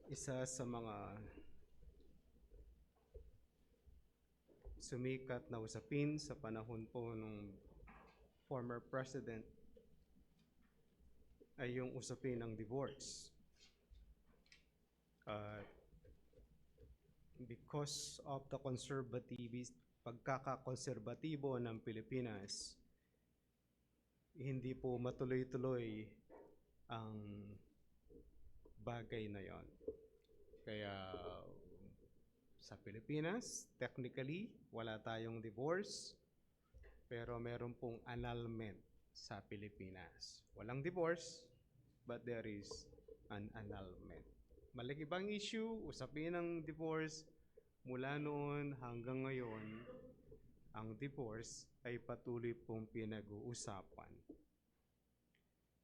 Isa sa mga sumikat na usapin sa panahon po ng former president ay yung usapin ng divorce. Because of the pagkakakonserbatibo ng Pilipinas, hindi po matuloy-tuloy ang bagay na yon. Kaya sa Pilipinas, technically, wala tayong divorce, pero meron pong annulment sa Pilipinas. Walang divorce, but there is an annulment. Malaki bang issue, usapin ng divorce, mula noon hanggang ngayon, ang divorce ay patuloy pong pinag-uusapan.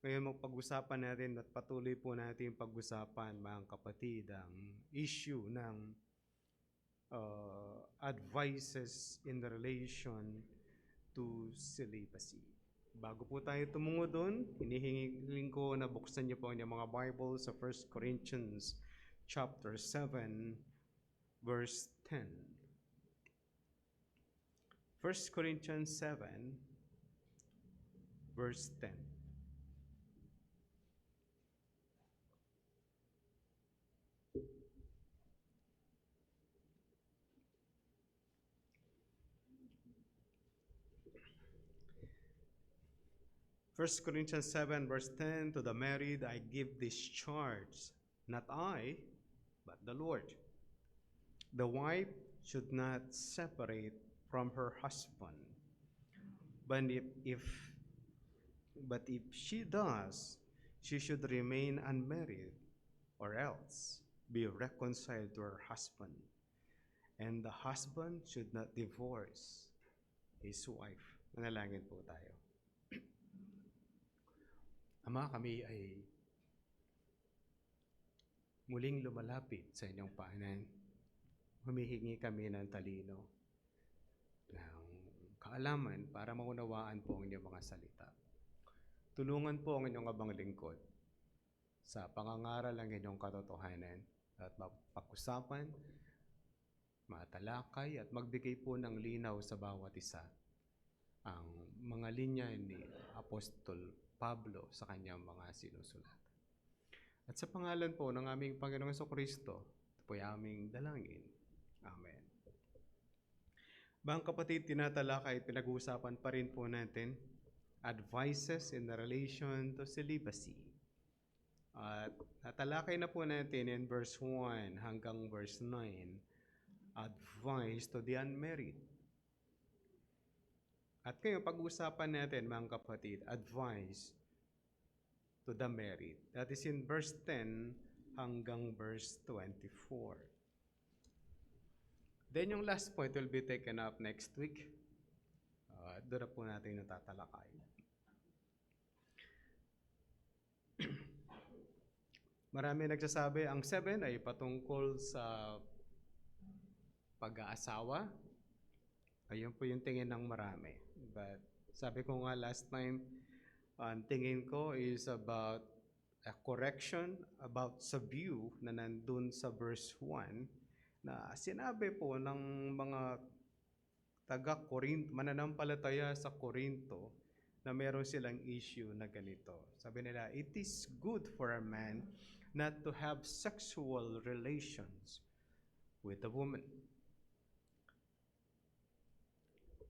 Ngayon magpag-usapan natin at patuloy po natin pag-usapan, mga kapatid, ang issue ng advices in relation to celibacy. Bago po tayo tumungo doon, hinihingiling ko na buksan niyo po ang mga Bible sa 1 Corinthians chapter 7, verse 10. 1 Corinthians 7, verse 10. 1 Corinthians 7, verse 10, to the married I give this charge, not I, but the Lord. The wife should not separate from her husband, but if she does, she should remain unmarried, or else be reconciled to her husband. And the husband should not divorce his wife. Manalangin po tayo. Ama, kami ay muling lumalapit sa inyong paanan. Humihingi kami ng talino, ng kaalaman para maunawaan po ang inyong mga salita. Tulungan po ang inyong abang lingkod sa pangangaral ng inyong katotohanan at mapag-usapan, matalakay at magbigay po ng linaw sa bawat isa ang mga linya ni Apostol Pablo sa kanyang mga sinusulat. At sa pangalan po ng aming Panginoong Jesucristo, ito po ay aming dalangin. Amen. Mga kapatid, tinatalakay, pinag-uusapan pa rin po natin advices in relation to celibacy. At natalakay na po natin in verse 1 hanggang verse 9, advice to the unmarried. At ngayon, pag-uusapan natin, mga kapatid, advice to the married. That is in verse 10 hanggang verse 24. Then yung last point will be taken up next week. Doon na po natin natatalakay. Marami nagsasabi, ang 7 ay patungkol sa pag-aasawa. Ayun po yung tingin ng marami. But sabi ko nga last time, ang tingin ko is about a correction about sa view na nandun sa verse 1 na sinabi po ng mga taga-Corinto, mananampalataya sa Corinto, na meron silang issue na ganito. Sabi nila, it is good for a man not to have sexual relations with a woman.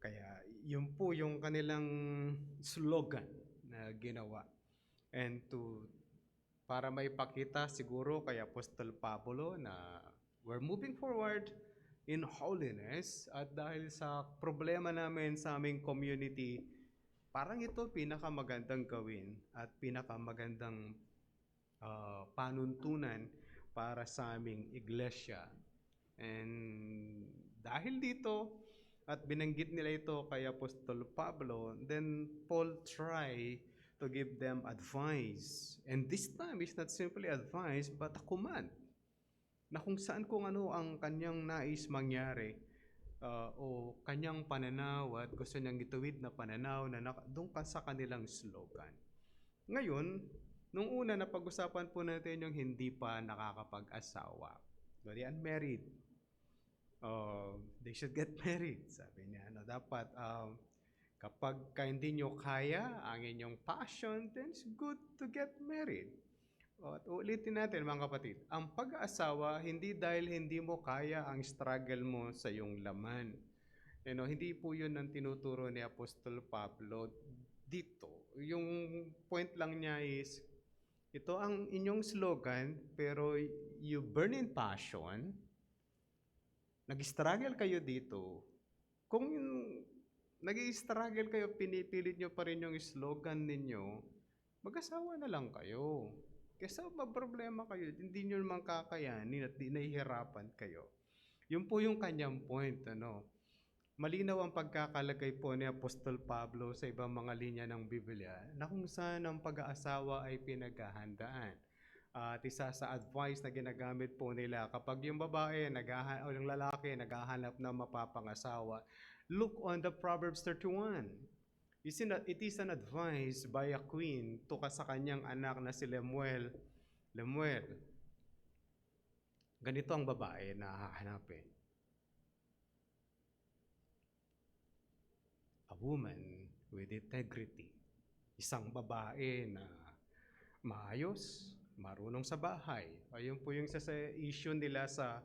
Kaya yun po yung kanilang slogan na ginawa. And para maipakita siguro kay Apostol Pablo na we're moving forward in holiness, at dahil sa problema namin sa aming community, parang ito pinakamagandang gawin at pinakamagandang panuntunan para sa aming iglesia. And dahil dito, at binanggit nila ito kay Apostol Pablo, then Paul try to give them advice. And this time is not simply advice, but a command. Na kung saan kung ano ang kanyang nais mangyari, o kanyang pananaw at gusto niyang ituwid na pananaw na doon ka sa kanilang slogan. Ngayon, Nung una, napag-usapan po natin yung hindi pa nakakapag-asawa. The unmarried. They should get married. Sabi niya, dapat kapag hindi nyo kaya ang inyong passion, then it's good to get married. At ulitin natin mga kapatid, ang pag-aasawa, hindi dahil hindi mo kaya ang struggle mo sa iyong laman. Hindi po yun ang tinuturo ni Apostol Pablo dito. Yung point lang niya is, ito ang inyong slogan, pero you burn in passion, nag-struggle kayo dito. Kung nag-struggle kayo, pinipilit nyo pa rin yung slogan ninyo, mag-asawa na lang kayo. Kasi problema kayo, hindi nyo naman kakayanin at di nahihirapan kayo. Yun po yung kanyang point. Malinaw ang pagkakalagay po ni Apostol Pablo sa ibang mga linya ng Biblia na kung saan ang pag-aasawa ay pinaghahandaan. At isa sa advice na ginagamit po nila, kapag yung babae o yung lalaki naghahanap na mapapangasawa, look on the Proverbs 31. It is an advice by a queen to sa kanyang anak na si Lemuel. Lemuel, ganito ang babae na hahanapin. A woman with integrity. Isang babae na maayos, marunong sa bahay. Ayun po yung sa issue nila sa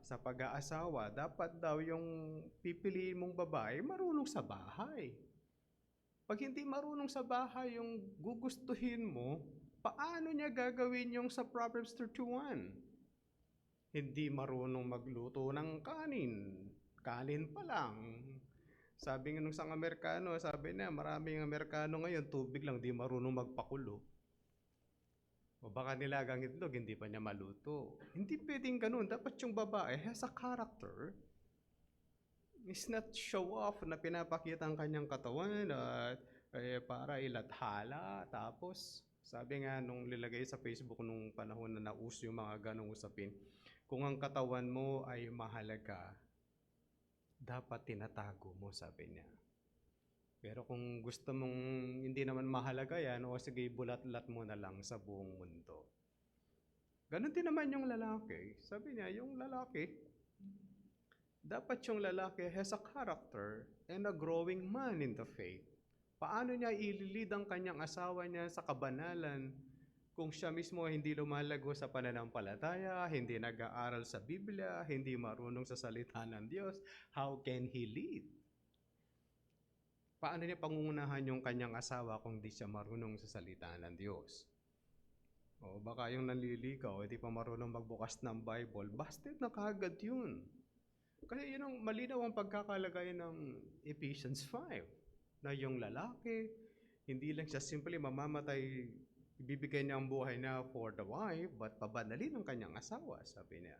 pag-aasawa. Dapat daw yung pipiliin mong babae, marunong sa bahay. Pag hindi marunong sa bahay yung gugustuhin mo, paano niya gagawin yung sa Proverbs 31? Hindi marunong magluto ng kanin. Kanin pa lang. Sabi ng isang Amerikano, sabi niya, maraming Amerikano ngayon, tubig lang, di marunong magpakulo. O baka nilagang itlog, hindi pa niya maluto. Hindi pwedeng ganun. Dapat yung babae has a character. It's not show off na pinapakita ang kanyang katawan at para ilathala. Tapos, sabi nga nung nilagay sa Facebook nung panahon na nauso yung mga ganong usapin, kung ang katawan mo ay mahalaga, dapat tinatago mo, sabi niya. Pero kung gusto mong hindi naman mahalaga yan, o sige, bulat-lat mo na lang sa buong mundo. Ganon din naman yung lalaki. Sabi niya, yung lalaki, dapat yung lalaki has a character and a growing man in the faith. Paano niya ililid ang kanyang asawa niya sa kabanalan kung siya mismo hindi lumalago sa pananampalataya, hindi nag-aaral sa Biblia, hindi marunong sa salita ng Diyos? How can he lead? Paano niya pangungunahan yung kanyang asawa kung di siya marunong sa salita ng Diyos? O baka yung nanliligaw, hindi pa marunong magbukas ng Bible, busted na kagad yun. Kasi yun ang malinaw ang pagkakalagay ng Ephesians 5, na yung lalaki, hindi lang siya simply mamamatay, ibibigay niya ang buhay na for the wife, but pabanalin ang kanyang asawa, sabi niya.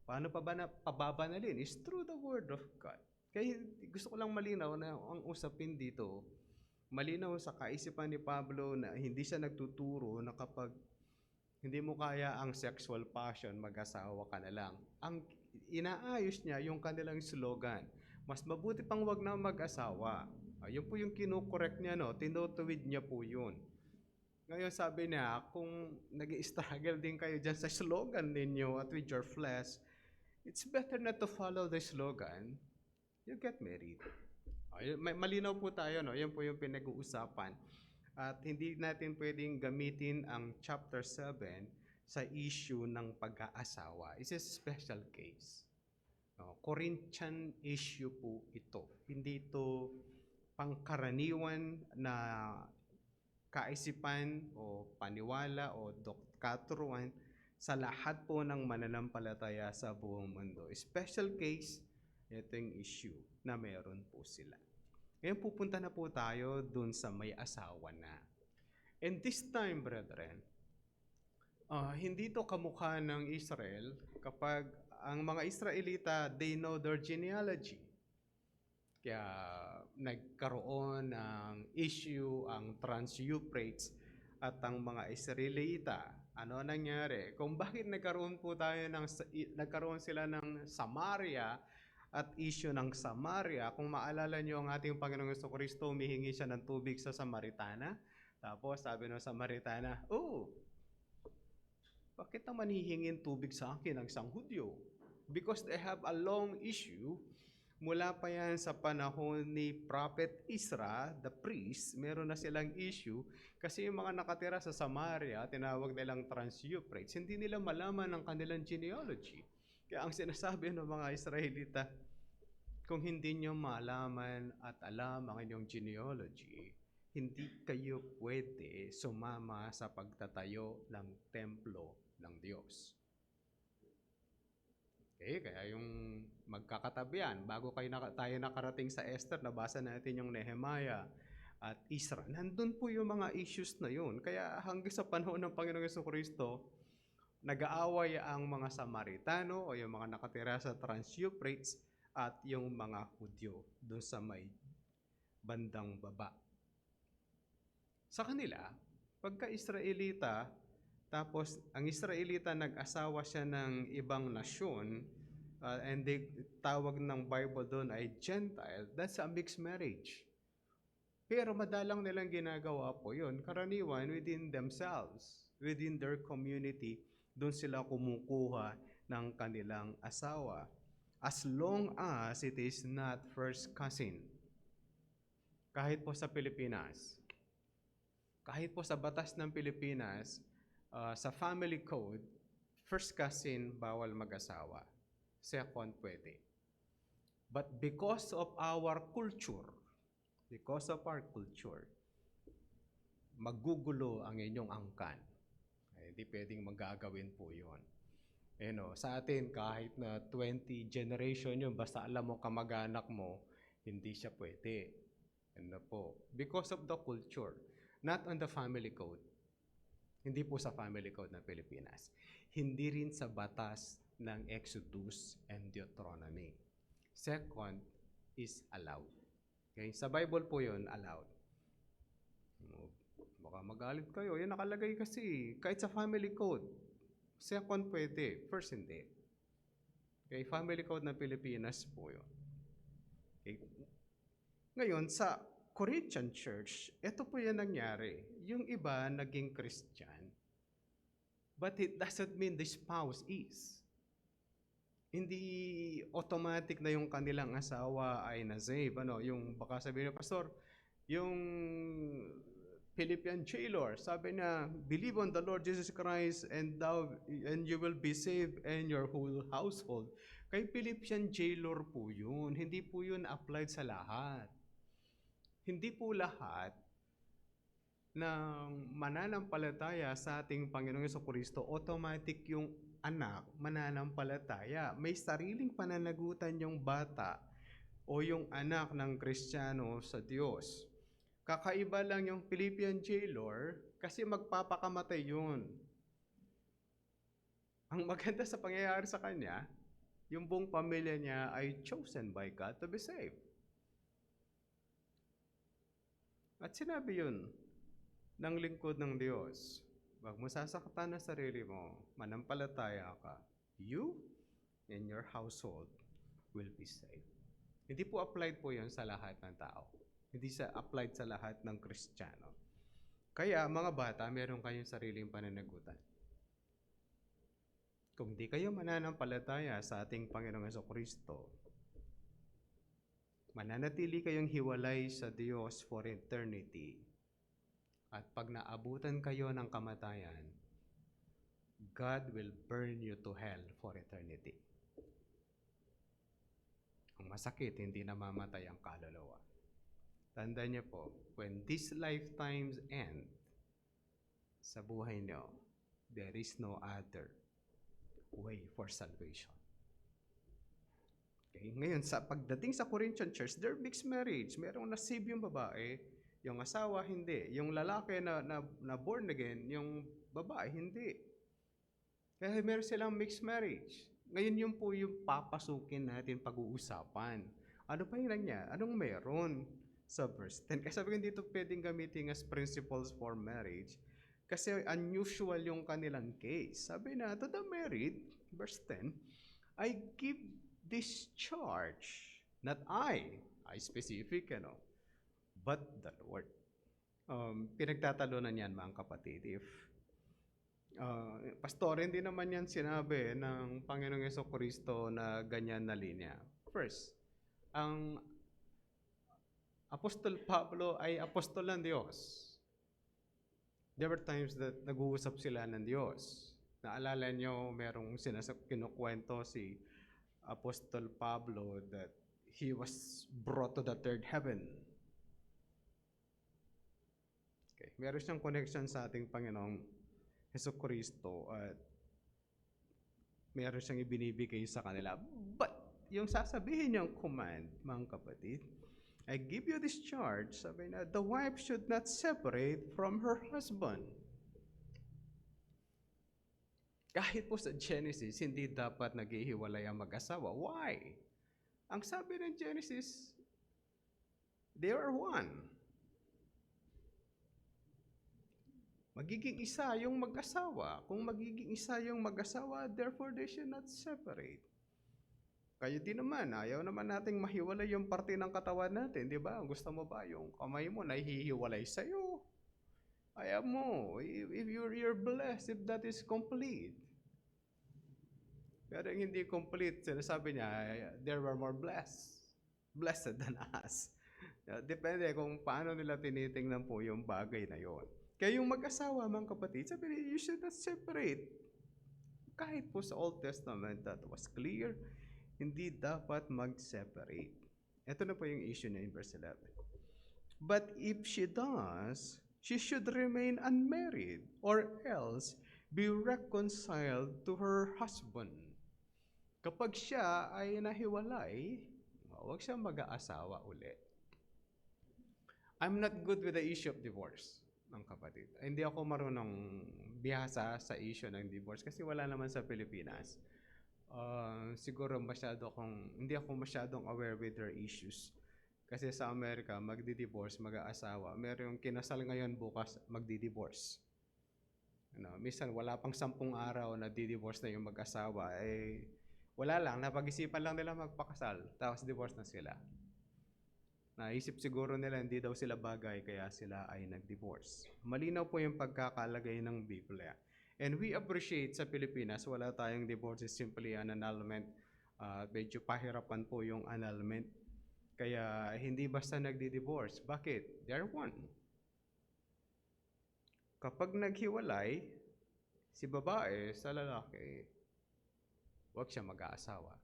Paano pababanalin? Is through the Word of God. Kaya gusto ko lang malinaw na ang usapin dito, malinaw sa kaisipan ni Pablo na hindi siya nagtuturo na kapag hindi mo kaya ang sexual passion, mag-asawa ka na lang. Ang inaayos niya yung kanilang slogan, mas mabuti pang wag na mag-asawa. Yun po yung kinukorek niya, tinutuwid niya po yun. Ngayon sabi niya, kung nag-i-struggle din kayo dyan sa slogan ninyo at with your flesh, it's better not to follow the slogan. You get married. Malinaw po tayo, yan po yung pinag-uusapan. At hindi natin pwedeng gamitin ang chapter 7 sa issue ng pag-aasawa. It's a special case. Corinthian issue po ito. Hindi ito pangkaraniwan na kaisipan o paniwala o katuruan sa lahat po ng mananampalataya sa buong mundo. Special case, ito yung issue na meron po sila. Ngayon pupunta na po tayo dun sa may asawa na. And this time, brethren, hindi to kamukha ng Israel kapag ang mga Israelita, they know their genealogy. Kaya nagkaroon ng issue ang Trans-Euphrates at ang mga Israelita. Ano nangyari? Kung bakit nagkaroon sila ng Samaria at issue ng Samaria, kung maalala nyo ang ating Panginoong Jesucristo, humihingi siya ng tubig sa Samaritana. Tapos sabi ng Samaritana, "Oh, bakit naman hihingin tubig sa akin ang isang Hudyo?" Because they have a long issue. Mula pa yan sa panahon ni Prophet Isra, the priest, meron na silang issue kasi yung mga nakatira sa Samaria, tinawag nilang Trans-Euphrates, hindi nila malaman ang kanilang genealogy. Kaya ang sinasabi ng mga Israelita, kung hindi nyo malaman at alam ang inyong genealogy, hindi kayo pwede sumama sa pagtatayo ng templo ng Diyos. Okay, kaya yung magkakatabihan, bago tayo nakarating sa Esther, nabasa natin yung Nehemiah at Isra. Nandun po yung mga issues na yun. Kaya hanggang sa panahon ng Panginoong Jesucristo, nag-aaway ang mga Samaritano o yung mga nakatira sa Trans-Euphrates at yung mga Hudyo doon sa may bandang baba. Sa kanila, pagka-Israelita, tapos ang Israelita nag-asawa siya ng ibang nasyon, and tawag ng Bible doon ay Gentile, that's a mixed marriage. Pero madalang nilang ginagawa po yun, karaniwan within themselves, within their community, doon sila kumukuha ng kanilang asawa. As long as it is not first cousin. Kahit po sa Pilipinas, kahit po sa batas ng Pilipinas, sa family code, first cousin, bawal mag-asawa. Second, pwede. But because of our culture, magugulo ang inyong angkan. Hindi pwedeng magagawin po yun. Sa atin, kahit na 20 generation yun, basta alam mo kamag-anak mo, hindi siya pwede. Because of the culture, not on the family code. Hindi po sa family code ng Pilipinas. Hindi rin sa batas ng Exodus and Deuteronomy. Second is allowed. Okay? Sa Bible po yun, allowed. Baka magalit kayo. Yan nakalagay kasi. Kahit sa family code. Second pwede. First hindi. Okay? Family code ng Pilipinas po yun. Okay? Ngayon, sa Corinthian Church, ito po yan nangyari. Yung iba naging Christian, but it doesn't mean the spouse is. Hindi automatic na yung kanilang asawa ay na-save. Yung baka sabihin ng pastor, yung Philippian jailer, sabi na, believe on the Lord Jesus Christ and you will be saved and your whole household. Kay Philippian jailer po yun. Hindi po yun applied sa lahat. Hindi po lahat ng mananampalataya sa ating Panginoong Jesucristo, automatic yung anak mananampalataya. May sariling pananagutan yung bata o yung anak ng Kristiyano sa Diyos. Kakaiba lang yung Philippian jailer kasi magpapakamatay yun. Ang maganda sa pangyayari sa kanya, yung buong pamilya niya ay chosen by God to be saved. At sinabi yun ng lingkod ng Diyos, wag mo sasaktan ang sarili mo, manampalataya ka, you and your household will be saved. Hindi po applied po yun sa lahat ng tao. Hindi applied sa lahat ng Kristiyano. Kaya mga bata, meron kayong sariling pananagutan. Kung di kayo mananampalataya sa ating Panginoong Jesucristo, mananatili kayong hiwalay sa Diyos for eternity. At pag naabutan kayo ng kamatayan, God will burn you to hell for eternity. Ang masakit, hindi namamatay ang kaluluwa. Tandaan niyo po, when these lifetimes end, sa buhay niyo, there is no other way for salvation. Okay? Ngayon, sa pagdating sa Corinthian Church, they're mixed marriage. Merong nasave yung babae, yung asawa hindi. Yung lalaki na born again, yung babae hindi. Kaya meron silang mixed marriage. Ngayon yun po yung papasukin natin pag-uusapan. Ano pa yun niya? Anong meron sa verse 10? Kasi sabi ko dito pwedeng gamitin as principles for marriage kasi unusual yung kanilang case. Sabi na, to the married, verse 10, I give this charge, not I specific, but the Lord. Pinagtatalunan yan, mga kapatid. If pastorin din naman yan sinabi ng Panginoong Jesucristo na ganyan na linya. First, ang Apostol Pablo ay apostol ng Diyos. There were times that nag-uusap sila ng Diyos. Naalala nyo, merong kinukwento si Apostol Pablo that he was brought to the third heaven. Okay. Meron siyang connection sa ating Panginoong Jesucristo at meron siyang ibinibigay sa kanila. But yung sasabihin niyang command, mga kapatid, I give you this charge, sabi na, the wife should not separate from her husband. Kahit po sa Genesis, hindi dapat naghihiwalay ang mag-asawa. Why? Ang sabi ng Genesis, they are one. Magiging isa yung mag-asawa. Kung magiging isa yung mag-asawa, therefore they should not separate. Kayo din naman, ayaw naman nating mahiwalay yung parte ng katawan natin, di ba? Gusto mo ba yung kamay mo nahihiwalay sa'yo? Ayaw mo, if you're blessed, if that is complete. Pero hindi complete, sinasabi niya, there were more blessed than us. Depende kung paano nila tinitingnan po yung bagay na yon. Kaya yung mag-asawa, mga kapatid, sabi niya, you should not separate. Kahit po sa Old Testament, that was clear, hindi dapat mag-separate. Ito na po yung issue niya in verse 11. But if she does, she should remain unmarried or else be reconciled to her husband. Kapag siya ay nahiwalay, huwag siyang mag-aasawa ulit. I'm not good with the issue of divorce, mga kapatid. Hindi ako marunong bihasa sa issue ng divorce kasi wala naman sa Pilipinas. Siguro hindi ako masyadong aware with their issues. Kasi sa Amerika, magdi-divorce, mag-aasawa. Meron yung kinasal ngayon, bukas magdi-divorce. Minsan wala pang 10 araw na di-divorce na yung mag-asawa. Wala lang, napag-isipan lang nila magpakasal, tapos divorce na sila. Naisip siguro nila hindi daw sila bagay, kaya sila ay nag-divorce. Malinaw po yung pagkakalagay ng Biblia. And we appreciate sa Pilipinas, wala tayong divorce, is simply an annulment. Medyo pahirapan po yung annulment. Kaya hindi basta nagdi-divorce. Bakit? They're one. Kapag naghiwalay, si babae sa lalaki, huwag siya mag-aasawa.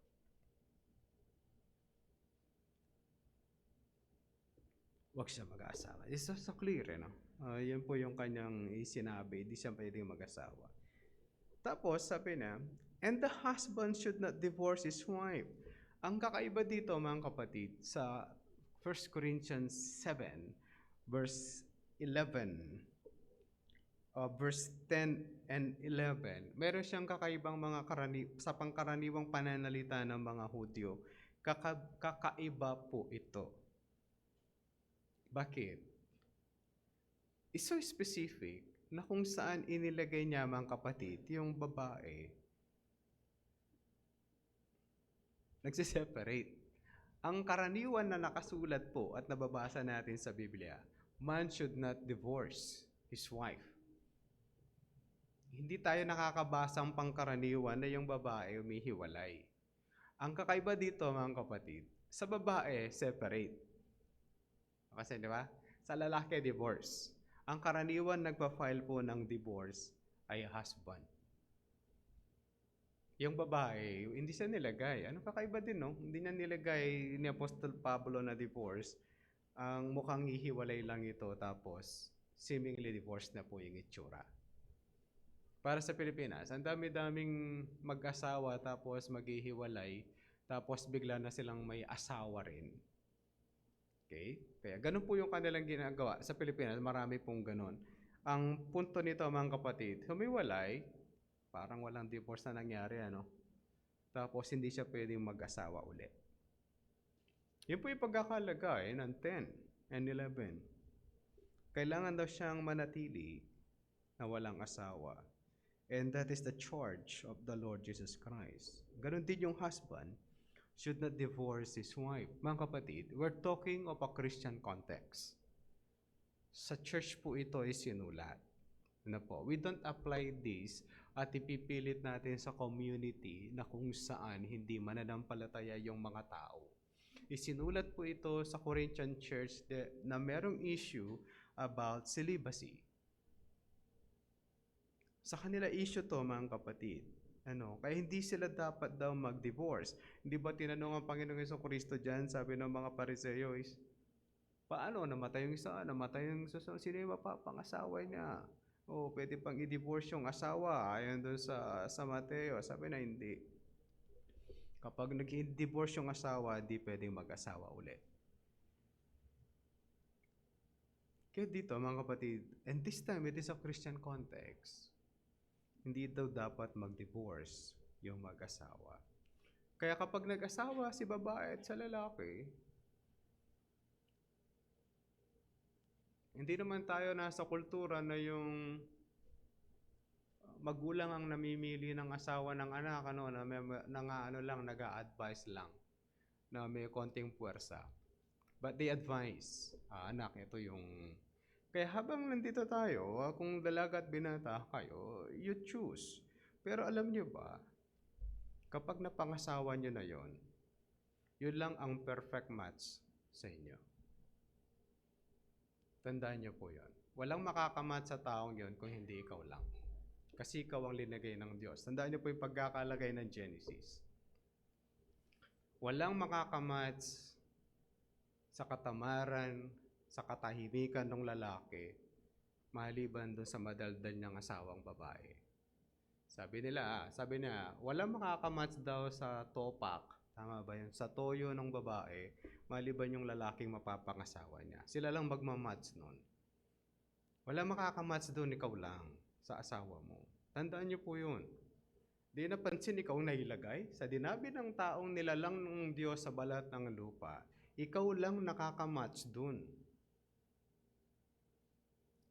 Huwag siya mag-aasawa. It's so clear, Yan po yung kanyang sinabi, hindi siya pwedeng mag-asawa. Tapos, sabi na, and the husband should not divorce his wife. Ang kakaiba dito, mga kapatid, sa 1 Corinthians 7, verse 11, verse 10 and 11, meron siyang kakaibang mga sa pangkaraniwang pananalita ng mga Hudyo. Kakaiba po ito. Bakit? It's so specific na kung saan inilagay niya, mga kapatid, yung babae nagsiseparate. Ang karaniwan na nakasulat po at nababasa natin sa Biblia, man should not divorce his wife. Hindi tayo nakakabasang pangkaraniwan na yung babae umihiwalay. Ang kakaiba dito, mga kapatid, sa babae, separate. Kasi, di ba? Sa lalaki, divorce. Ang karaniwan nagpa-file po ng divorce ay husband. Yung babae, hindi siya nilagay. Ano kakaiba din, no? Hindi niya nilagay ni Apostol Pablo na divorce. Ang mukhang hihiwalay lang ito, tapos seemingly divorce na po yung itsura. Para sa Pilipinas, ang dami-daming mag-asawa tapos maghihiwalay, tapos bigla na silang may asawa rin. Okay? Kaya ganun po yung kanilang ginagawa. Sa Pilipinas, marami pong ganun. Ang punto nito, mga kapatid, humiwalay, parang walang divorce na nangyari, Tapos hindi siya pwedeng mag-asawa ulit. Yun po yung pagkakalagay ng 10 and 11. Kailangan daw siyang manatili na walang asawa. And that is the charge of the Lord Jesus Christ. Ganun din yung husband should not divorce his wife. Mga kapatid, we're talking of a Christian context. Sa church po ito ay sinulat. Ano po? We don't apply this at ipipilit natin sa community na kung saan hindi mananampalataya yung mga tao. Isinulat po ito sa Corinthian Church na merong issue about celibacy. Sa kanila issue to, mga kapatid. Kaya hindi sila dapat daw mag-divorce. Hindi ba tinanong ang Panginoong Jesucristo dyan, sabi ng mga Pariseo is, paano? Namatay yung isa, namatay yung isa, sino yung mapapangasawa niya? O pwede pang i-divorce yung asawa, ayon doon sa Mateo, sabi na hindi. Kapag nag-divorce yung asawa, di pwedeng mag-asawa ulit. Kaya dito, mga kapatid, and this time, it is a Christian context. Hindi daw dapat mag-divorce yung mag-asawa. Kaya kapag nag-asawa si babae at sa lalaki, hindi naman tayo nasa kultura na yung magulang ang namimili ng asawa ng anak, nag-a-advise lang, na may konting puwersa. But they advise, anak, ito yung... Kaya habang nandito tayo, kung dalaga at binata kayo, you choose. Pero alam nyo ba, kapag napangasawa nyo na yon, yun lang ang perfect match sa inyo. Tandaan nyo po yon. Walang makakamatch sa taong yon kung hindi ikaw lang. Kasi ikaw ang linagay ng Diyos. Tandaan nyo po yung pagkakalagay ng Genesis. Walang makakamatch sa katamaran, sa katahimikan ng lalaki, maliban doon sa madaldal niyang asawang babae. Sabi niya, walang makakamatch daw sa topak, tama ba yun? Sa toyo ng babae, maliban yung lalaking mapapangasawa niya. Sila lang magmamatch nun. Walang makakamatch doon, ikaw lang, sa asawa mo. Tandaan niyo po yun. Di napansin ikaw nailagay sa dinabi ng taong nilalang ng Diyos sa balat ng lupa, ikaw lang nakakamatch dun.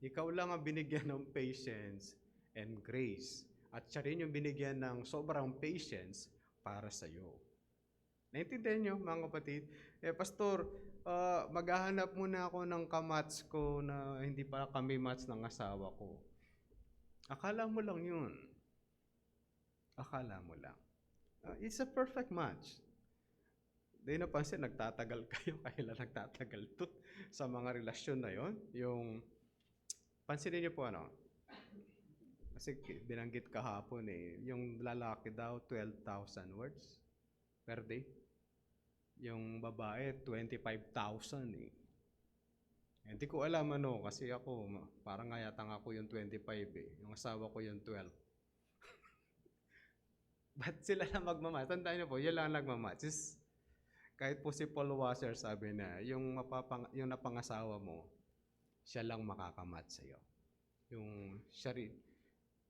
Ikaw lang ang binigyan ng patience and grace. At siya rin yung binigyan ng sobrang patience para sa iyo. Naintindihan niyo, mga kapatid? Pastor, maghahanap muna ako ng kamatch ko na hindi pa kami match ng asawa ko. Akala mo lang yun. Akala mo lang. It's a perfect match. Di napansin, nagtatagal kayo. Kailan nagtatagal to sa mga relasyon na yon? Yung, pansinin niyo po kasi binanggit kahapon yung lalaki daw 12,000 words per day. Yung babae 25,000 Hindi ko alam kasi ako, parang nga yata ako yung 25 Yung asawa ko yung 12. Ba't sila lang magmamatch? Tandaan niyo po, yun lang nagmamatch. Kahit po si Paul Washer sabi na, yung napangasawa mo, siya lang makakamatch sa'yo. Yung siya rin,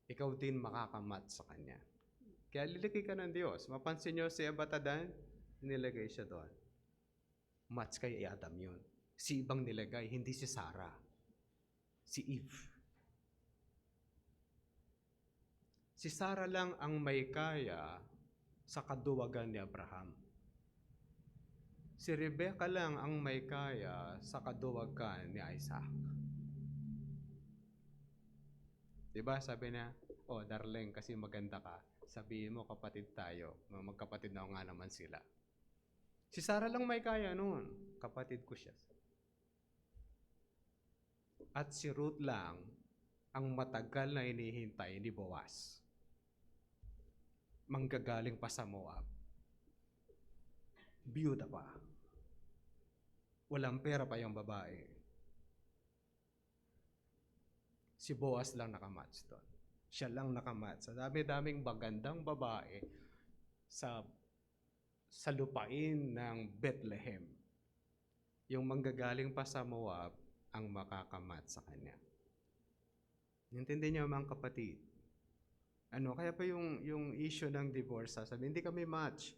ikaw din makakamatch sa kanya. Kaya liligay ka ng Diyos. Mapansin niyo si Abatadan, nilagay siya doon. Match kay Adam yun. Si ibang nilagay, hindi si Sarah. Si Eve. Si Sarah lang ang may kaya sa kaduwagan ni Abraham. Si Rebecca lang ang may kaya sa kaduwagan ni Isaac. Diba? Sabi na, darling, kasi maganda ka. Sabihin mo, kapatid tayo. Magkapatid na nga naman sila. Si Sarah lang may kaya noon. Kapatid ko siya. At si Ruth lang ang matagal na inihintay ni Boaz. Manggagaling pa sa Moab. Biyuda pa. Walang pera pa yung babae. Si Boaz lang nakamatch doon. Siya lang nakamatch. Sa dami-daming magandang babae sa lupain ng Bethlehem. Yung manggagaling pa sa Moab ang makakamatch sa kanya. Intindihin niyo, mga kapatid? Kaya pa yung issue ng divorce, sabi, hindi kami match.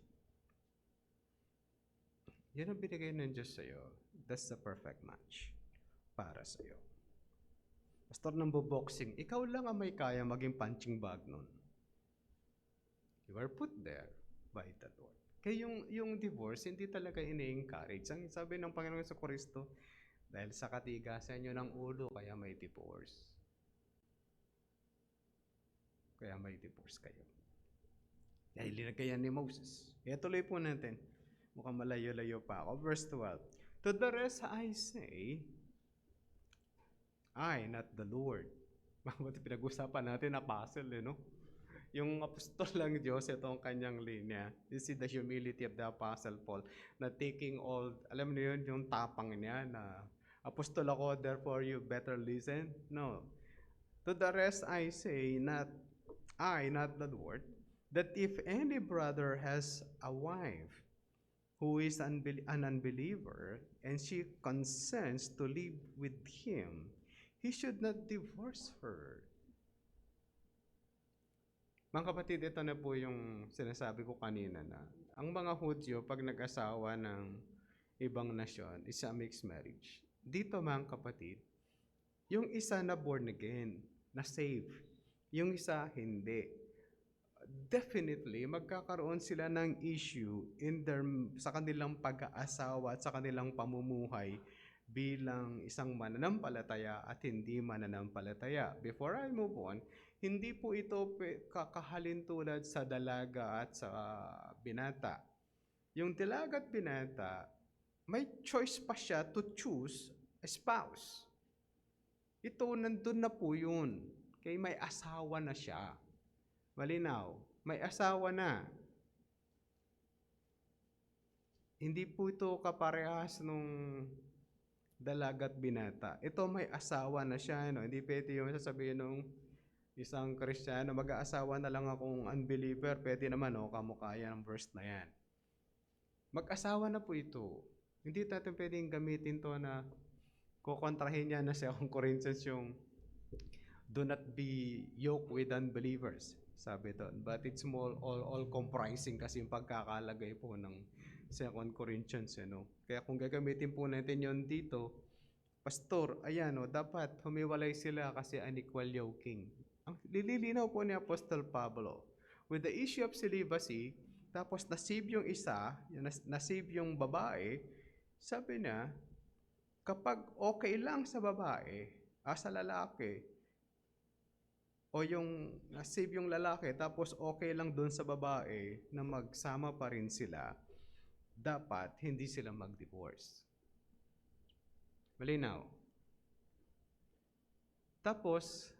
Yan ang binigay ng Diyos sa'yo. That's the perfect match para sa'yo. Pastor, ng boxing, ikaw lang ang may kaya maging punching bag nun. You are put there by the Lord. Kaya yung divorce, hindi talaga ini-encourage. Ang sabi ng Panginoon sa Kristo, Dahil sa katigasan nyo ng ulo, kaya may divorce. Kaya may divorce kayo. Dahil linagayan ni Moses. Kaya tuloy po natin. Mukhang malayo-layo pa ako. Verse 12. To the rest I say, I, not the Lord. Mabuti pinag-usapan natin na puzzle, no? Yung apostol lang Diyos, ito ang kanyang linya. You see the humility of the apostle Paul na taking all, alam niyo yun, yung tapang niya na apostol ako, therefore you better listen. No. To the rest I say, not I, not the Lord, that if any brother has a wife who is an unbeliever and she consents to live with him, he should not divorce her. Mga kapatid, ito na po yung sinasabi ko kanina na ang mga Hudyo, pag nag-asawa ng ibang nasyon, is a mixed marriage. Dito mga kapatid, yung isa na born again, na saved, yung isa hindi. Definitely, magkakaroon sila ng issue sa kanilang pag-aasawa at sa kanilang pamumuhay bilang isang mananampalataya at hindi mananampalataya. Before I move on, hindi po ito kakahalin tulad sa dalaga at sa binata. Yung dalaga at binata, may choice pa siya to choose a spouse. Ito, nandun na po yun. Kaya may asawa na siya. Malinaw, may asawa na. Hindi po ito kaparehas nung dalaga at binata. Ito may asawa na siya. No? Hindi pwede yung sasabihin nung isang Kristiyano, mag-aasawa na lang akong unbeliever, pwede naman, kamukha yan ang verse na yan. Mag-asawa na po ito. Hindi natin pwedeng gamitin to na kukontrahin niya na sa 2 Corinthians yung do not be yoked with unbelievers. Sabi doon. But it's more all comprising kasi yung pagkakalagay po ng 2 Corinthians. Kaya kung gagamitin po natin yon dito, Pastor, ayan dapat humiwalay sila kasi unequal yoking. Ang lilinaw po ni Apostle Pablo, with the issue of celibacy, tapos nasave yung isa, nasave yung babae, sabi niya, kapag okay lang sa babae, sa lalaki, o yung nasave yung lalaki, tapos okay lang doon sa babae na magsama pa rin sila, dapat hindi sila mag-divorce. Malinaw. Tapos,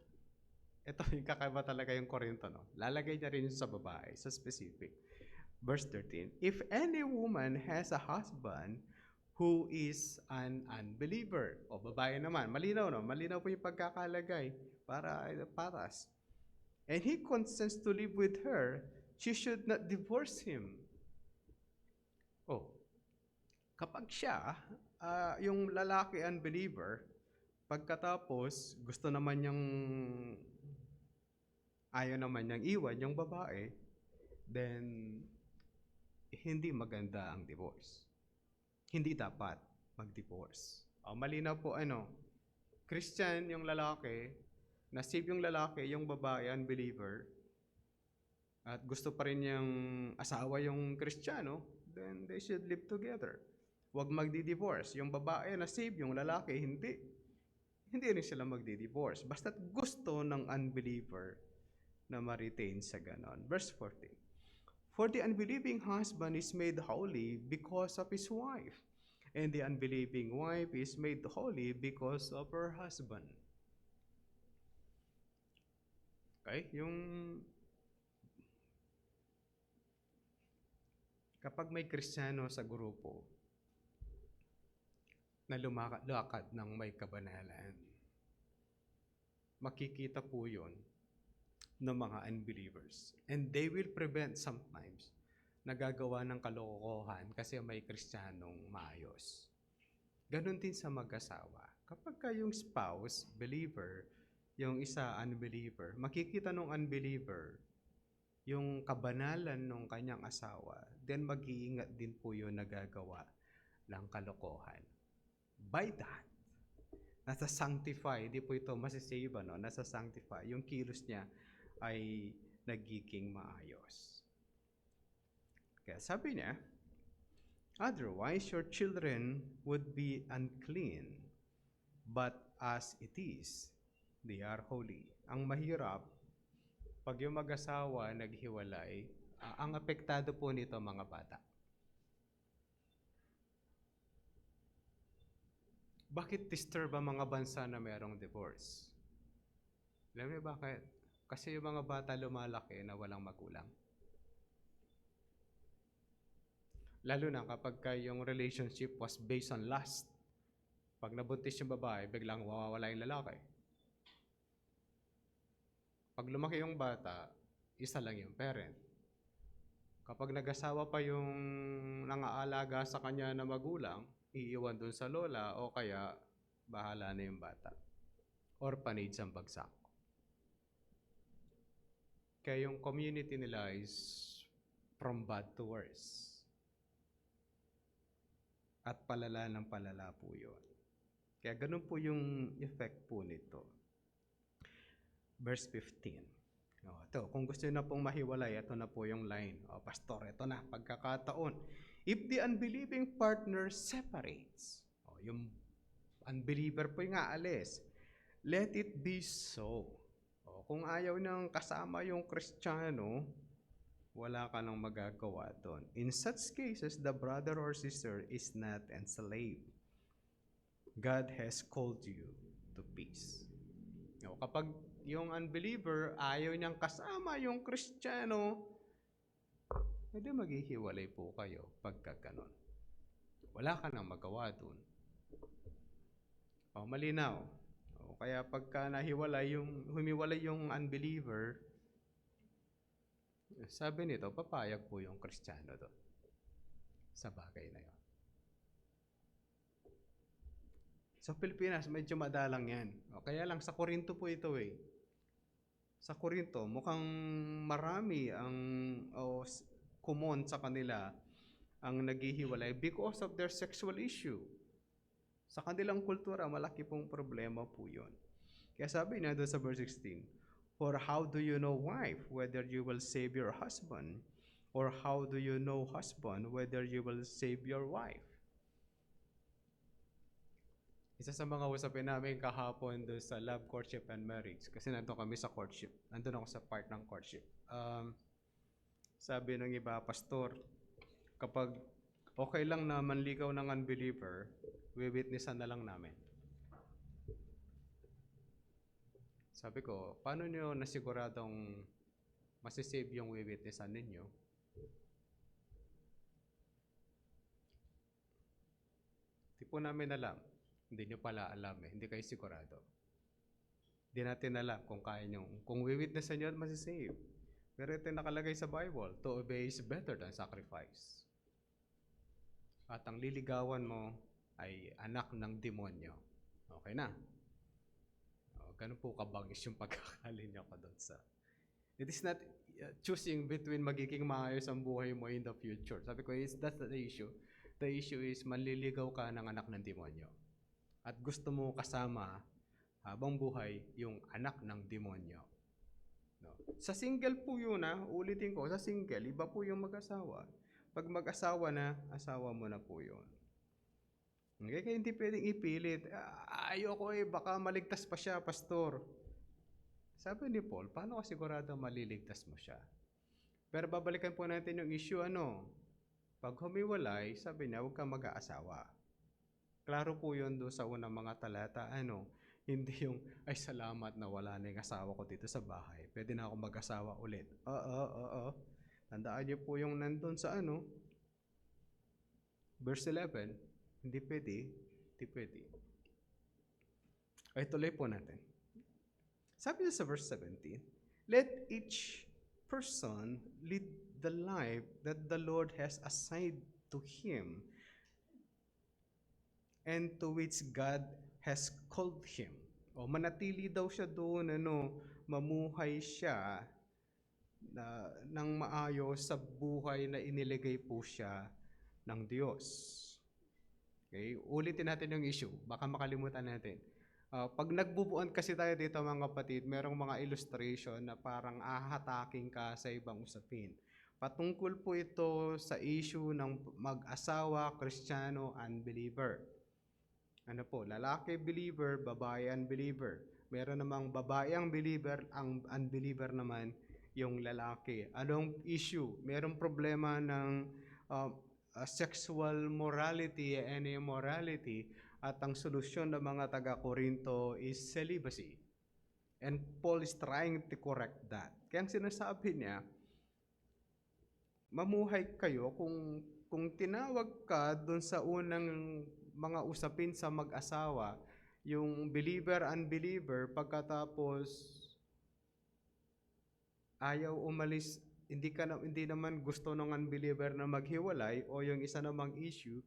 ito yung kakaiba talaga yung Korinto, lalagay niya rin sa babae, sa specific. Verse 13, if any woman has a husband who is an unbeliever, o babae naman, malinaw malinaw po yung pagkakalagay para paras. And he consents to live with her, she should not divorce him. Kapag siya, yung lalaki unbeliever, pagkatapos gusto naman niyang ayaw naman niyang iwan yung babae, then hindi maganda ang divorce. Hindi dapat mag-divorce. Malinaw po Christian yung lalaki, nasave yung lalaki, yung babae unbeliever, at gusto pa rin niyang asawa yung Kristiyano, then they should live together. Huwag magdi-divorce. Yung babae nasave, yung lalaki hindi. Hindi rin sila magdi-divorce. Basta't gusto ng unbeliever na ma-retain sa ganon. Verse 14. For the unbelieving husband is made holy because of his wife, and the unbelieving wife is made holy because of her husband. Okay? Kapag may Kristiyano sa grupo na lumakad ng may kabanalan, makikita po yun ng mga unbelievers. And they will prevent sometimes nagagawa ng kalokohan kasi may Kristiyanong maayos. Ganon din sa mag-asawa. Kapag yung spouse, believer, yung isa unbeliever, makikita ng unbeliever yung kabanalan ng kanyang asawa, then mag-iingat din po yun nagagawa ng kalokohan. By that, nasa sanctify, di po ito masisave, nasa sanctify, yung kilos niya ay nagiging maayos. Kaya sabi niya, otherwise your children would be unclean but as it is, they are holy. Ang mahirap, pag yung mag-asawa naghiwalay, ang apektado po nito mga bata. Bakit disturb ang mga bansa na mayroong divorce? Alam niyo bakit? Kasi yung mga bata lumalaki na walang magulang. Lalo na kapag yung relationship was based on lust. Pag nabuntis yung babae, biglang mawawala yung lalaki. Pag lumaki yung bata, isa lang yung parent. Kapag nag-asawa pa yung nangaalaga sa kanya na magulang, iiwan dun sa lola o kaya bahala na yung bata. Orphanage ang bagsak. Kaya yung community nila is from bad to worse. At palala ng palala po yun. Kaya ganun po yung effect po nito. Verse 15. Ito, kung gusto nyo na pong mahiwalay, ito na po yung line. Pastor, ito na, pagkakataon. If the unbelieving partner separates, yung unbeliever po yung aalis, let it be so. Kung ayaw nang kasama yung Kristiyano, wala ka nang magagawa doon. In such cases, the brother or sister is not enslaved. God has called you to peace. Kapag yung unbeliever, ayaw niyang kasama yung Kristiyano, hindi maghihiwalay po kayo pagka ganon. Wala ka nang magawa doon. Malinaw. Kaya pagka humiwalay yung unbeliever, sabi nito, papayag po yung Kristiyano doon sa bagay na yun. Sa Pilipinas, medyo madalang yan. Kaya lang sa Korinto po ito eh. Sa Korinto, mukhang marami ang common sa kanila ang naghihiwalay because of their sexual issue. Sa kanilang kultura, malaki pong problema po yun. Kaya sabi niya doon sa verse 16, for how do you know, wife, whether you will save your husband? Or how do you know, husband, whether you will save your wife? Isa sa mga usapin namin kahapon doon sa love, courtship, and marriage. Kasi nandun kami sa courtship. Nandun ako sa part ng courtship. Sabi ng iba, pastor, kapag okay lang na manligaw ng unbeliever, witnessan na lang namin. Sabi ko, paano nyo nasiguradong masisave yung witnessan ninyo? Di po namin alam. Hindi nyo pala alam eh. Hindi kayo sigurado. Hindi natin alam kung kaya nyo. Kung witnessan nyo, masisave. Pero ito nakalagay sa Bible, to obey is better than sacrifice. At ang liligawan mo ay anak ng demonyo. Okay na. Ganun po kabagis yung pagkakalinya ko doon sa... It is not choosing between magiging maayos ang buhay mo in the future. Sabi ko, that's the issue. The issue is manliligaw ka ng anak ng demonyo. At gusto mo kasama habang buhay yung anak ng demonyo. No. Sa single po yun ulitin ko, sa single, iba po yung mag-asawa. Pag mag-asawa na, asawa mo na po yun. Okay, kaya hindi pwedeng ipilit. Ayoko baka maligtas pa siya, pastor. Sabi ni Paul, paano ka sigurado maliligtas mo siya? Pero babalikan po natin yung issue, pag humiwalay, sabi niya, huwag kang mag-aasawa. Klaro po yun doon sa unang mga talata, hindi yung, ay salamat na wala na yung asawa ko dito sa bahay. Pwede na ako mag-asawa ulit. Tandaan niyo po yung nandun sa verse 11, hindi pwede. Ay, tuloy po natin. Sabi niya sa verse 17, let each person lead the life that the Lord has assigned to him and to which God has called him. Manatili daw siya doon, mamuhay siya ng maayos sa buhay na iniligay po siya ng Diyos. Okay? Ulitin natin yung issue. Baka makalimutan natin. Pag nagbubuan kasi tayo dito mga kapatid, merong mga illustration na parang ahataking ka sa ibang usapin. Patungkol po ito sa issue ng mag-asawa, Kristiyano, unbeliever. Ano po, lalaki believer, babae unbeliever. Meron namang babae ang believer, ang unbeliever naman yung lalaki. Anong issue? Merong problema ng uh, sexual morality and immorality, at ang solusyon ng mga taga-Korinto is celibacy. And Paul is trying to correct that. Kaya ang sinasabi niya, mamuhay kayo kung tinawag ka dun sa unang mga usapin sa mag-asawa, yung believer, unbeliever, pagkatapos ayaw umalis, hindi naman gusto ng unbeliever na maghiwalay, o yung isa namang issue,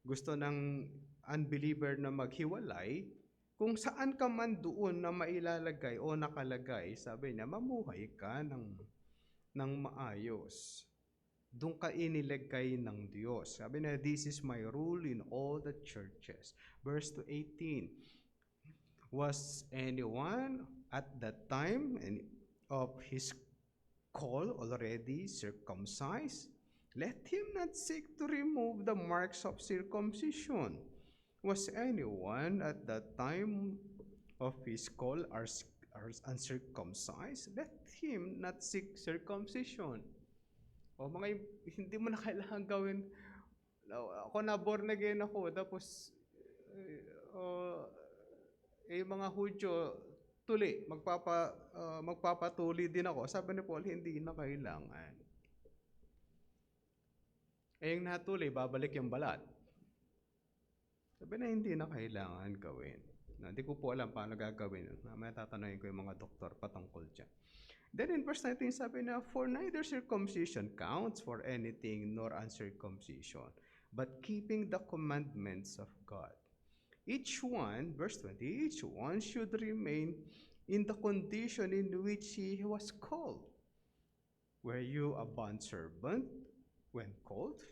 gusto ng unbeliever na maghiwalay, kung saan ka man doon na mailalagay o nakalagay, sabi niya, mamuhay ka ng maayos. Doon ka inilagay ng Diyos. Sabi na, this is my rule in all the churches. Verse 18, was anyone at that time of his call already circumcised? Let him not seek to remove the marks of circumcision. Was anyone at that time of his call are uncircumcised? Let him not seek circumcision. O mga hindi mo na kailangan gawin. Ako na born again ako, tapos mga Hudyo, tuli, magpapatuli din ako. Sabi ni Paul, hindi na kailangan. Yung natuli, babalik yung balat. Sabi na hindi na kailangan gawin. Hindi ko po alam paano gagawin. Mamaya tatanungin ko yung mga doktor patungkol dyan. Then in verse 19, sabi na, for neither circumcision counts for anything nor uncircumcision, but keeping the commandments of God. Each one, verse 20, each one should remain in the condition in which he was called. Were you a bondservant when called?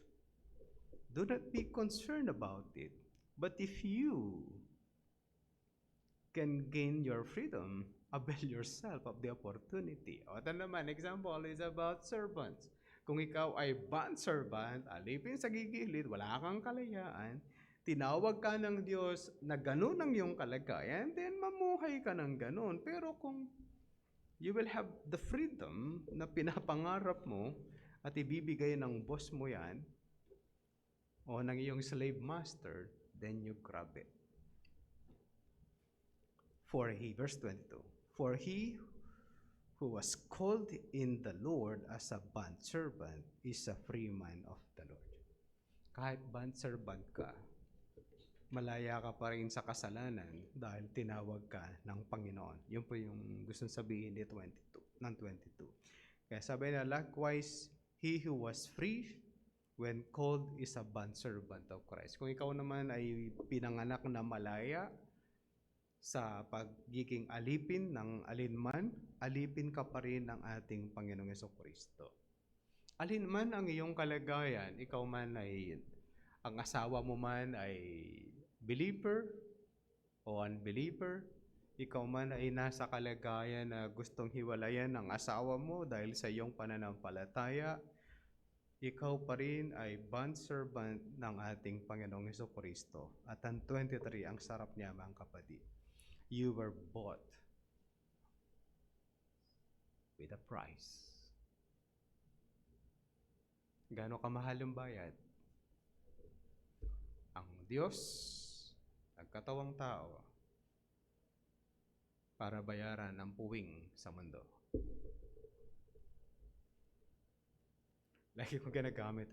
Do not be concerned about it. But if you can gain your freedom, avail yourself of the opportunity. O ito naman, example is about servants. Kung ikaw ay bondservant, alipin sa gigilid, wala kang kalayaan, tinawag ka ng Diyos na ganun ang iyong kalagayan, then mamuhay ka ng ganun. Pero kung you will have the freedom na pinapangarap mo at ibibigay ng boss mo yan o ng iyong slave master, then you grab it. For he, verse 22, for he who was called in the Lord as a bondservant is a free man of the Lord. Kahit bondservant ka, malaya ka pa rin sa kasalanan dahil tinawag ka ng Panginoon. Yun po yung gusto sabihin ng 22. Kaya sabi na, likewise, he who was free when called is a bondservant of Christ. Kung ikaw naman ay pinanganak na malaya sa pagiging alipin ng alinman, alipin ka pa rin ng ating Panginoong Jesucristo. Alinman ang iyong kalagayan, ikaw man ay, ang asawa mo man ay believer o unbeliever, ikaw man ay nasa kalagayan na gustong hiwalayan ng asawa mo dahil sa iyong pananampalataya, ikaw pa rin ay bondservant ng ating Panginoong Jesucristo. At ang 23, ang sarap niya mga kapatid. You were bought with a price. Gaano kamahal yung bayad? Ang Diyos, nagkatawang tao, para bayaran ang puwing sa mundo. Lagi kong ginagamit,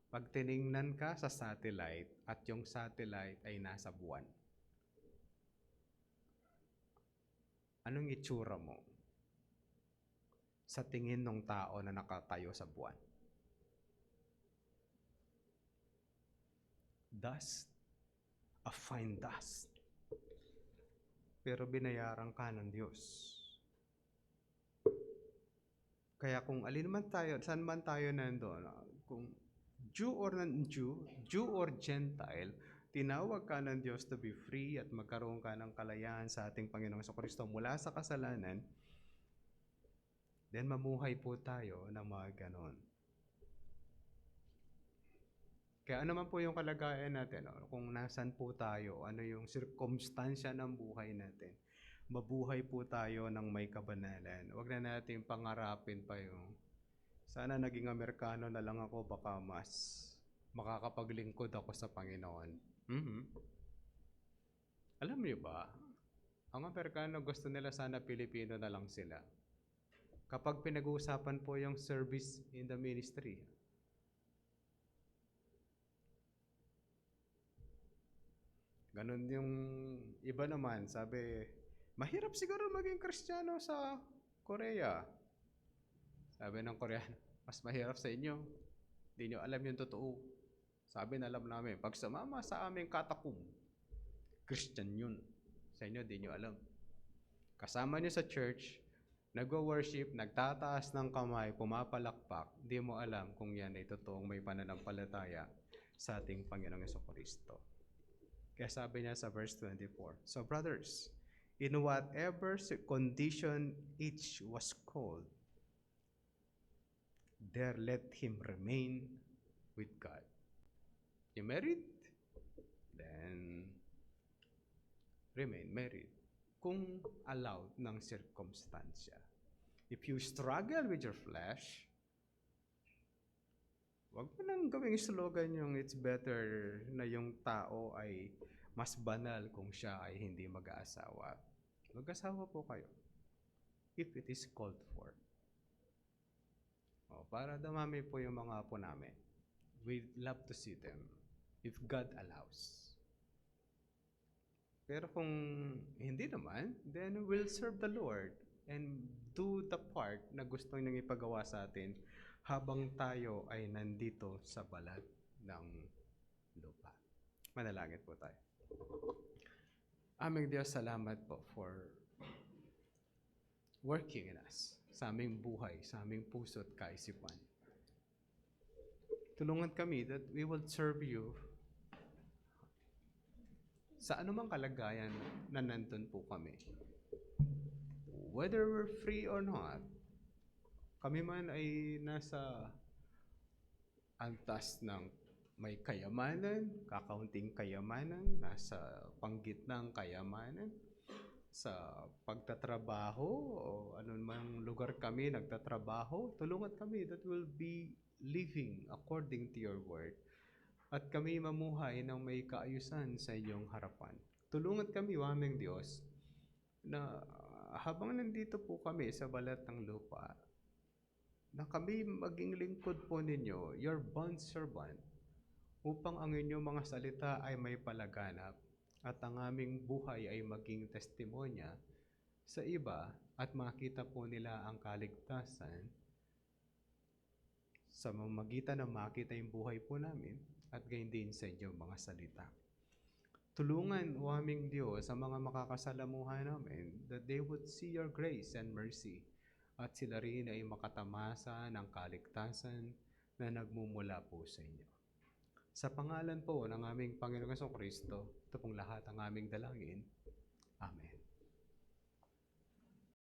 pag tiningnan ka sa satellite at yung satellite ay nasa buwan, anong itsura mo sa tingin ng tao na nakatayo sa buwan? Dust, a fine dust. Pero binayaran ka ng Diyos. Kaya kung alin man tayo, saan man tayo nandoon, kung Jew or non-Jew, Jew or Gentile, tinawag ka ng Diyos to be free at magkaroon ka ng kalayaan sa ating Panginoong Jesucristo mula sa kasalanan, then mamuhay po tayo ng mga ganon. Kaya ano man po yung kalagayan natin, kung nasan po tayo, ano yung sirkumstansya ng buhay natin, mabuhay po tayo ng may kabanalan. Huwag na natin pangarapin pa yung, sana naging Amerikano na lang ako, baka mas makakapaglingkod ako sa Panginoon. Alam niyo ba, ang Amerikano gusto nila sana Pilipino na lang sila. Kapag pinag-uusapan po yung service in the ministry, ganun yung iba naman, sabi, mahirap siguro maging Kristiyano sa Korea. Sabi ng Koreano, mas mahirap sa inyo. Hindi nyo alam yung totoo. Sabi na alam namin, pag sumama sa aming katakum, Christian yun. Sa inyo, di nyo alam. Kasama nyo sa church, nagwo-worship, nagtataas ng kamay, pumapalakpak, di mo alam kung yan ay totoong may pananampalataya sa ating Panginoong Jesucristo. Kaya sabi niya sa verse 24, so brothers, in whatever condition each was called, there let him remain with God. You married? Then, remain married. Kung allowed ng circumstansya. If you struggle with your flesh, wag mo nang gawing slogan yung it's better na yung tao ay mas banal kung siya ay hindi mag-aasawa. Mag-asawa po kayo. If it is called for. Para dumami po yung mga apo namin. We'd love to see them. If God allows. Pero kung hindi naman, then we'll serve the Lord and do the part na gusto niyang ipagawa sa atin habang tayo ay nandito sa balat ng lupa. Manalangin po tayo. Aming Diyos, salamat po for working in us, sa aming buhay, sa aming puso at kaisipan. Tulungan kami that we will serve you sa anumang kalagayan na nandun po kami. Whether we're free or not, kami man ay nasa antas ng may kayamanan, kakaunting kayamanan, nasa panggitnang kayamanan, sa pagtatrabaho o anumang lugar kami nagtatrabaho, tulungan kami that will be living according to your word. At kami mamuhay ng may kaayusan sa iyong harapan. Tulungan kami, o aming Diyos, na habang nandito po kami sa balat ng lupa, na kami maging lingkod po ninyo, your bondservant, upang ang inyong mga salita ay may palaganap at ang aming buhay ay maging testimonya sa iba at makita po nila ang kaligtasan sa mamagitan ng makita yung buhay po namin at gayon din sa inyong mga salita. Tulungan, o aming Diyos, sa mga makakasalamuhan namin that they would see your grace and mercy at sila rin ay makatamasa ng kaligtasan na nagmumula po sa inyo. Sa pangalan po ng aming Panginoong Jesucristo, ito pong lahat ang aming dalangin. Amen.